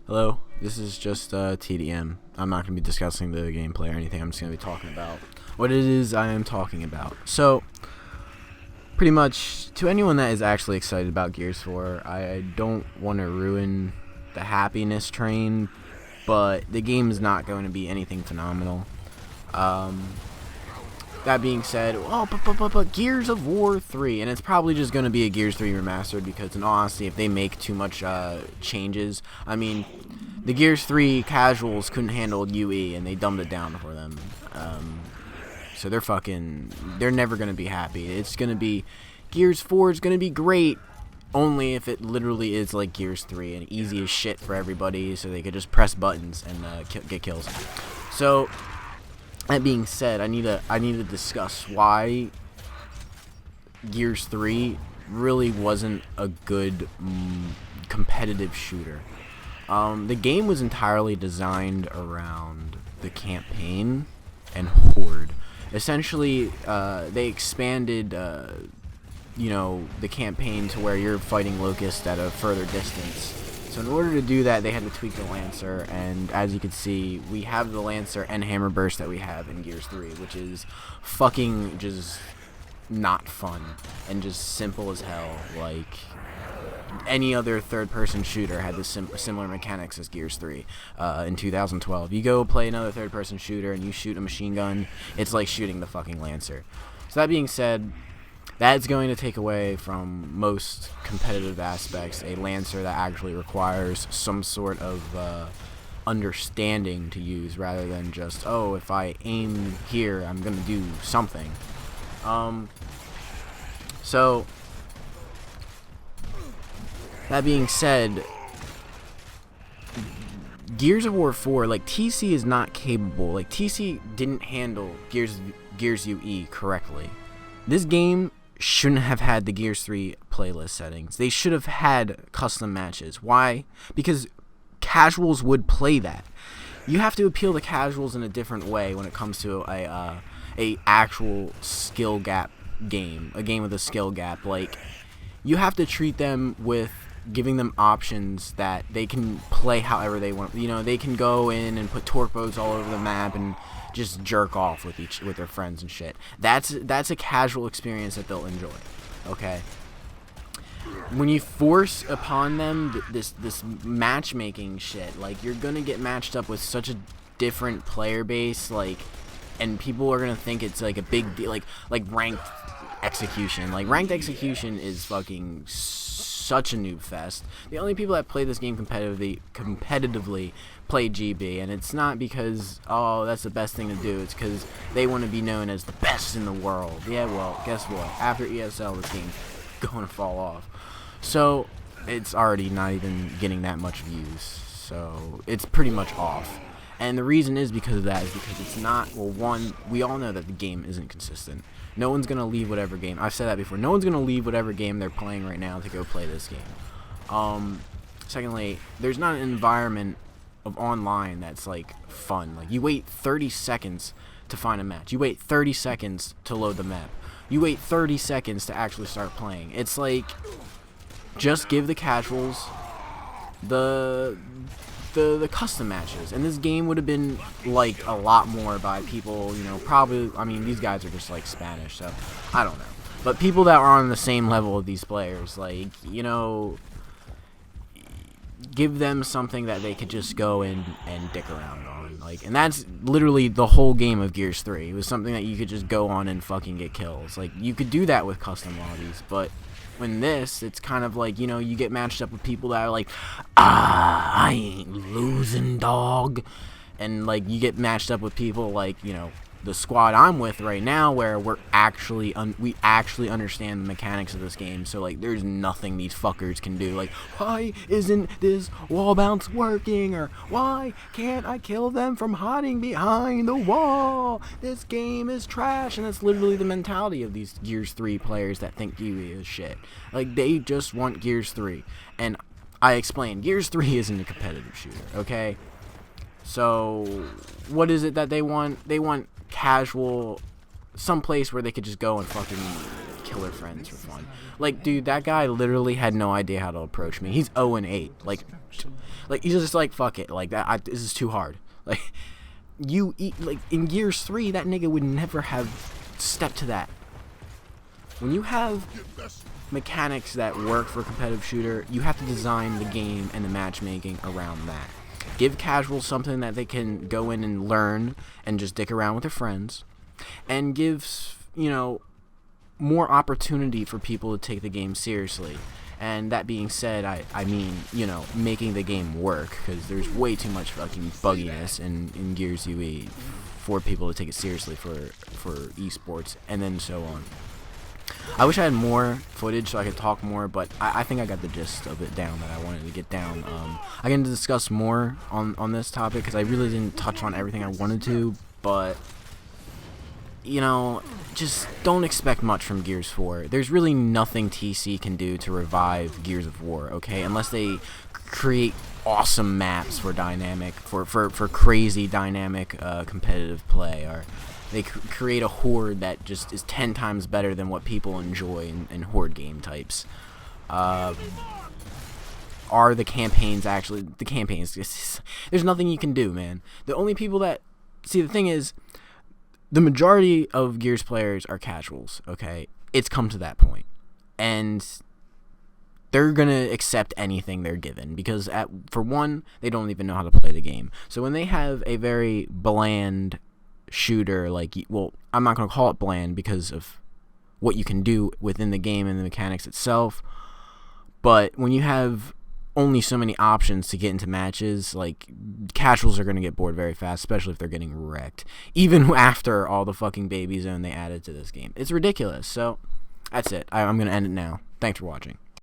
Hello, this is just TDM. I'm not going to be discussing the gameplay or anything. I'm just going to be talking about what it is I am talking about. So, pretty much, to anyone that is actually excited about Gears 4, I don't want to ruin the happiness train, but the game is not going to be anything phenomenal. That being said, but Gears of War 3, and it's probably just going to be a Gears 3 remastered because, in all honesty, if they make too much changes, I mean, the Gears 3 casuals couldn't handle UE, and they dumbed it down for them. So they're never going to be happy. It's going to be, Gears 4 is going to be great, only if it literally is like Gears 3 and easy as shit for everybody, so they could just press buttons and get kills. So, that being said, I need to discuss why Gears 3 really wasn't a good competitive shooter. The game was entirely designed around the campaign and Horde. Essentially, they expanded, the campaign to where you're fighting Locust at a further distance. So in order to do that, they had to tweak the Lancer, and as you can see, we have the Lancer and Hammer Burst that we have in Gears 3, which is fucking just not fun and just simple as hell. Like, any other third-person shooter had the similar mechanics as Gears 3 in 2012. You go play another third-person shooter and you shoot a machine gun, it's like shooting the fucking Lancer. So that being said, that's going to take away from most competitive aspects a Lancer that actually requires some sort of understanding to use rather than just, oh, if I aim here, I'm going to do something. So, that being said, Gears of War 4, like, TC is not capable. Like, TC didn't handle Gears UE correctly. This game shouldn't have had the Gears 3 playlist settings. They should have had custom matches. Why? Because casuals would play that. You have to appeal to casuals in a different way when it comes to a actual skill gap game, a game with a skill gap. Like, you have to treat them with giving them options that they can play however they want. You know, they can go in and put torque bows all over the map and just jerk off with their friends and shit. That's a casual experience that they'll enjoy. Okay. When you force upon them this matchmaking shit, like, you're gonna get matched up with such a different player base, like, and people are gonna think it's like a big deal, like ranked execution. Like, ranked execution is fucking such a noob fest. The only people that play this game competitively play GB, and it's not because, oh, that's the best thing to do. It's because they want to be known as the best in the world. Yeah, well, guess what? After ESL, this game's going to fall off. So, it's already not even getting that much views. So, it's pretty much off. And the reason is because of that, is because it's not, well, one, we all know that the game isn't consistent. No one's going to leave whatever game, I've said that before, no one's going to leave whatever game they're playing right now to go play this game. Secondly, there's not an environment of online that's, like, fun. Like, you wait 30 seconds to find a match. You wait 30 seconds to load the map. You wait 30 seconds to actually start playing. It's like, just give the casuals the custom matches, and this game would have been liked a lot more by people, probably, I mean, these guys are just, like, Spanish, so I don't know, but people that are on the same level of these players, like, give them something that they could just go in and dick around on, like, and that's literally the whole game of Gears 3. It was something that you could just go on and fucking get kills. Like, you could do that with custom lobbies, but when this, it's kind of like, you get matched up with people that are like, I ain't losing, dog. And, like, you get matched up with people like, the squad I'm with right now, where we actually understand the mechanics of this game. So, like, there's nothing these fuckers can do. Like, why isn't this wall bounce working? Or why can't I kill them from hiding behind the wall? This game is trash. And that's literally the mentality of these Gears 3 players that think UE is shit. Like, they just want Gears 3. And I explained, Gears 3 isn't a competitive shooter, okay? So, what is it that they want? They want casual, some place where they could just go and fucking killer friends for fun. Like, dude, that guy literally had no idea how to approach me. He's 0-8. Like he's just like, fuck it. Like, this is too hard. Like, like, in Gears 3, that nigga would never have stepped to that. When you have mechanics that work for a competitive shooter, you have to design the game and the matchmaking around that. Give casuals something that they can go in and learn and just dick around with their friends, and give, more opportunity for people to take the game seriously. And that being said, I mean, making the game work, because there's way too much fucking bugginess in Gears UE for people to take it seriously for esports, and then so on. I wish I had more footage so I could talk more, but I think I got the gist of it down that I wanted to get down. I can discuss more on this topic because I really didn't touch on everything I wanted to, but just don't expect much from Gears 4. There's really nothing TC can do to revive Gears of War, okay? Unless they create awesome maps for crazy dynamic competitive play, or they create a horde that just is 10 times better than what people enjoy in horde game types. Are the campaigns actually... The campaigns... There's nothing you can do, man. The only people that... See, the thing is, the majority of Gears players are casuals, okay? It's come to that point. And they're going to accept anything they're given. Because, for one, they don't even know how to play the game. So when they have a very bland shooter, I'm not going to call it bland because of what you can do within the game and the mechanics itself, but when you have only so many options to get into matches, like, casuals are going to get bored very fast, especially if they're getting wrecked, even after all the fucking baby zone they added to this game. It's ridiculous. So that's it. I'm going to end it now. Thanks for watching.